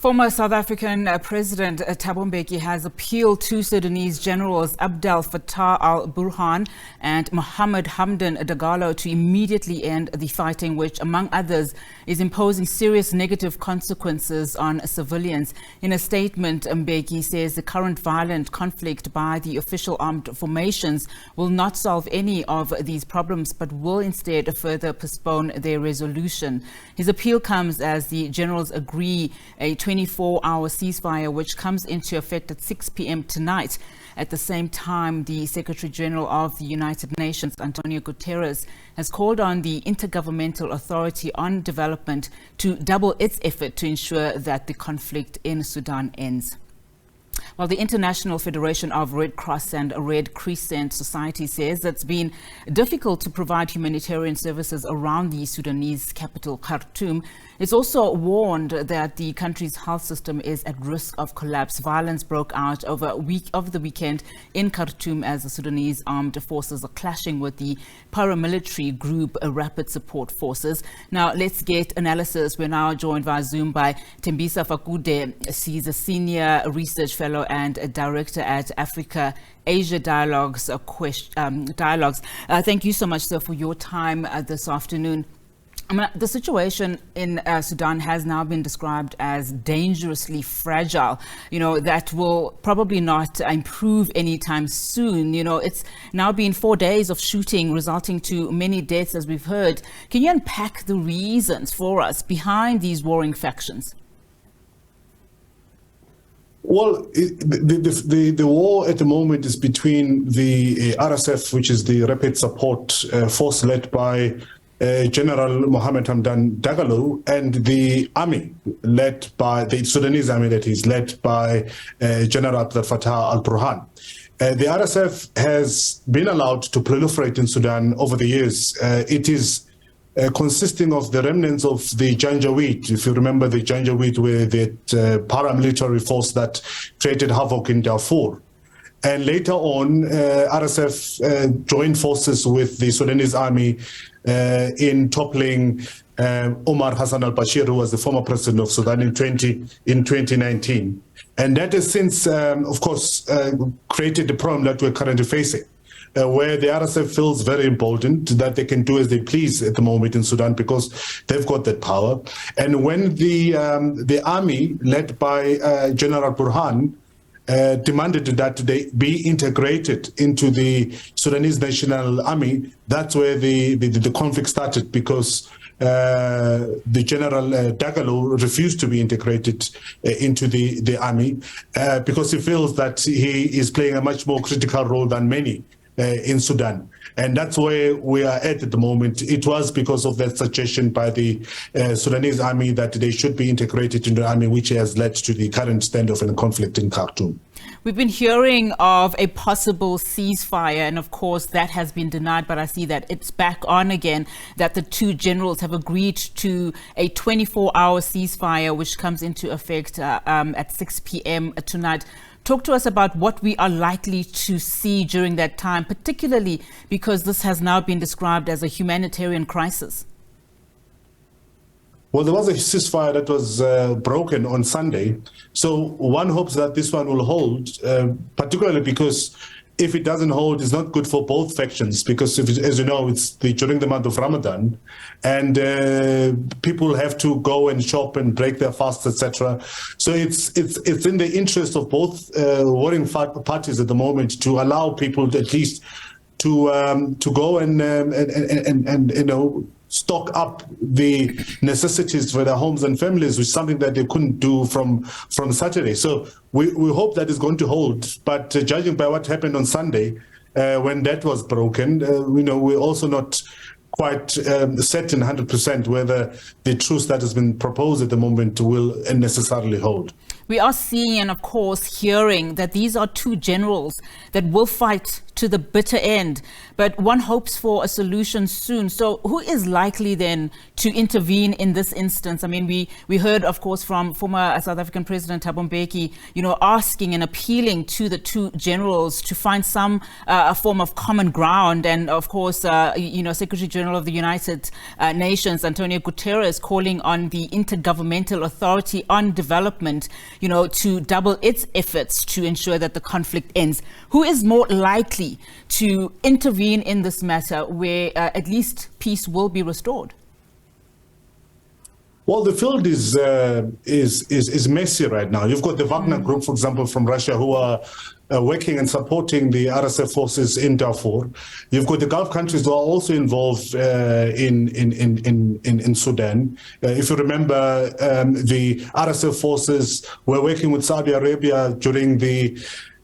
Former South African President Thabo Mbeki has appealed to Sudanese generals Abdel Fattah al-Burhan and Mohammed Hamdan Dagalo to immediately end the fighting, which, among others, is imposing serious negative consequences on civilians. In a statement, Mbeki says the current violent conflict by the official armed formations will not solve any of these problems, but will instead further postpone their resolution. His appeal comes as the generals agree a 24-hour ceasefire, which comes into effect at 6 p.m. tonight. At the same time, the Secretary General of the United Nations, Antonio Guterres, has called on the Intergovernmental Authority on Development to double its effort to ensure that the conflict in Sudan ends. Well, the International Federation of Red Cross and Red Crescent Society says it's been difficult to provide humanitarian services around the Sudanese capital, Khartoum. It's also warned that the country's health system is at risk of collapse. Violence broke out over the weekend in Khartoum as the Sudanese Armed Forces are clashing with the paramilitary group Rapid Support Forces. Now, let's get analysis. We're now joined via Zoom by Thembisa Fakude. She's a senior research fellow and a director at Africa Asia Dialogues. Thank you so much, sir, for your time this afternoon. The situation in Sudan has now been described as dangerously fragile. That will probably not improve anytime soon. It's now been 4 days of shooting resulting to many deaths, as we've heard. Can you unpack the reasons for us behind these warring factions? Well, the war at the moment is between the RSF, which is the Rapid Support Force led by General Mohammed Hamdan Dagalo, and the army led by the Sudanese army that is led by General Abdel Fattah al-Burhan. The RSF has been allowed to proliferate in Sudan over the years. It is consisting of the remnants of the Janjaweed. If you remember, the Janjaweed were the paramilitary force that created havoc in Darfur. And later on, RSF joined forces with the Sudanese army in toppling Omar Hassan al-Bashir, who was the former president of Sudan in 2019. And that has since, of course, created the problem that we're currently facing, where the RSF feels very emboldened that they can do as they please at the moment in Sudan because they've got that power. And when the army, led by General Burhan, demanded that they be integrated into the Sudanese National Army, that's where the conflict started, because the General Dagalo refused to be integrated into the army because he feels that he is playing a much more critical role than many in Sudan. And that's where we are at the moment. It was because of that suggestion by the Sudanese army that they should be integrated into the army, which has led to the current standoff and conflict in Khartoum. We've been hearing of a possible ceasefire, and of course that has been denied, but I see that it's back on again, that the two generals have agreed to a 24-hour ceasefire, which comes into effect at 6 p.m. tonight. Talk to us about what we are likely to see during that time, particularly because this has now been described as a humanitarian crisis. Well, there was a ceasefire that was broken on Sunday. So one hopes that this one will hold, particularly because if it doesn't hold, it's not good for both factions, because as you know, it's during the month of Ramadan, and people have to go and shop and break their fasts, etc. So it's in the interest of both warring parties at the moment to allow people to at least to go and stock up the necessities for their homes and families, which is something that they couldn't do from Saturday. So we hope that is going to hold. But judging by what happened on Sunday, when that was broken, we're also not quite certain 100% whether the truce that has been proposed at the moment will necessarily hold. We are seeing and, of course, hearing that these are two generals that will fight to the bitter end, but one hopes for a solution soon. So who is likely then to intervene in this instance? I mean, we heard, of course, from former South African President Thabo Mbeki, asking and appealing to the two generals to find some form of common ground. And of course, Secretary General of the United Nations, Antonio Guterres, calling on the Intergovernmental Authority on Development, to double its efforts to ensure that the conflict ends. Who is more likely to intervene in this matter where at least peace will be restored? Well, the field is messy right now. You've got the Wagner Group, for example, from Russia, who are working and supporting the RSF forces in Darfur. You've got the Gulf countries who are also involved in Sudan. If you remember, the RSF forces were working with Saudi Arabia during the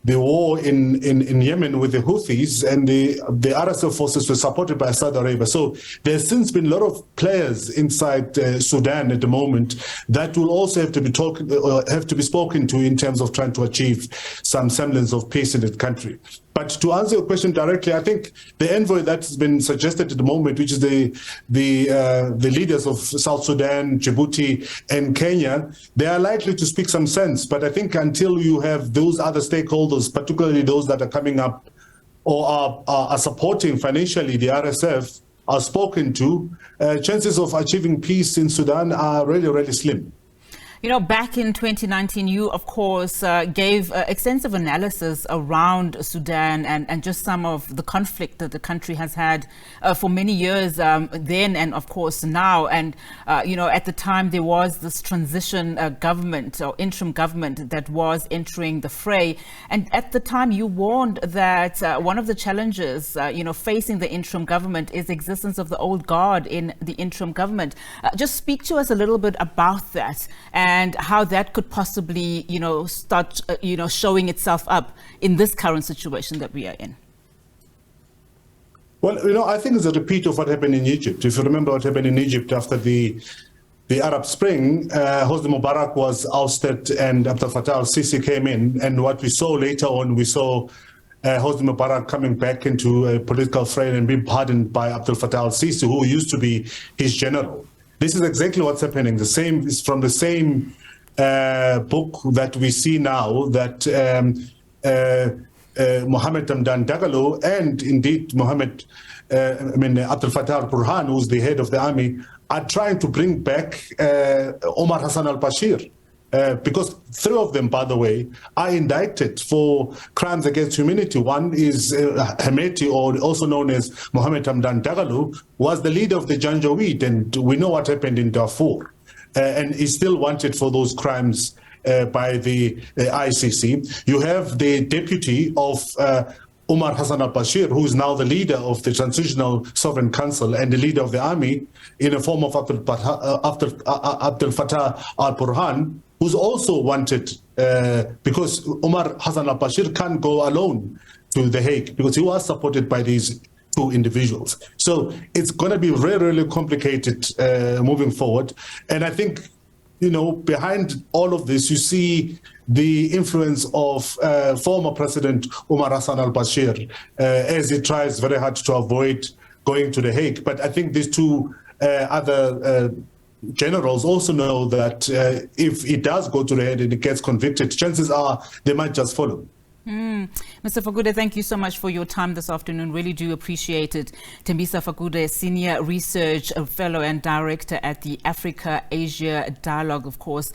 war in Yemen with the Houthis, and the RSF forces were supported by Saudi Arabia. So there's since been a lot of players inside Sudan at the moment that will also have to be spoken to in terms of trying to achieve some semblance of peace in the country. But to answer your question directly, I think the envoy that's been suggested at the moment, which is the leaders of South Sudan, Djibouti, and Kenya, they are likely to speak some sense. But I think until you have those other stakeholders, particularly those that are coming up or are supporting financially the RSF, are spoken to, chances of achieving peace in Sudan are really, really slim. Back in 2019, you, of course, gave extensive analysis around Sudan and just some of the conflict that the country has had for many years then and, of course, now. And, at the time, there was this transition government or interim government that was entering the fray. And at the time, you warned that one of the challenges, facing the interim government is the existence of the old guard in the interim government. Just speak to us a little bit about that and how that could possibly, start, showing itself up in this current situation that we are in. Well, I think it's a repeat of what happened in Egypt. If you remember what happened in Egypt after the Arab Spring, Hosni Mubarak was ousted and Abdel Fattah al-Sisi came in. And what we saw later on, we saw Hosni Mubarak coming back into a political fray and being pardoned by Abdel Fattah al-Sisi, who used to be his general. This is exactly what's happening. The same is from the same book that we see now, that Mohammed Hamdan Dagalo and indeed Abdel Fattah al-Burhan, who's the head of the army, are trying to bring back Omar Hassan al-Bashir. Because three of them, by the way, are indicted for crimes against humanity. One is Hemeti, or also known as Mohammed Hamdan Dagalo, was the leader of the Janjaweed, and we know what happened in Darfur. And is still wanted for those crimes by the ICC. You have the deputy of Omar Hassan al-Bashir, who is now the leader of the Transitional Sovereign Council and the leader of the army, in the form of Abdel Fattah al-Burhan, who's also wanted because Omar Hassan al-Bashir can't go alone to The Hague because he was supported by these two individuals. So it's going to be really, really complicated moving forward. And I think, behind all of this, you see the influence of former President Omar Hassan al-Bashir as he tries very hard to avoid going to The Hague. But I think these two other generals also know that if he does go to The Hague and he gets convicted, chances are they might just follow. Mr. Fakude, thank you so much for your time this afternoon. Really do appreciate it. Thembisa Fakude, Senior Research Fellow and Director at the Africa-Asia Dialogue, of course.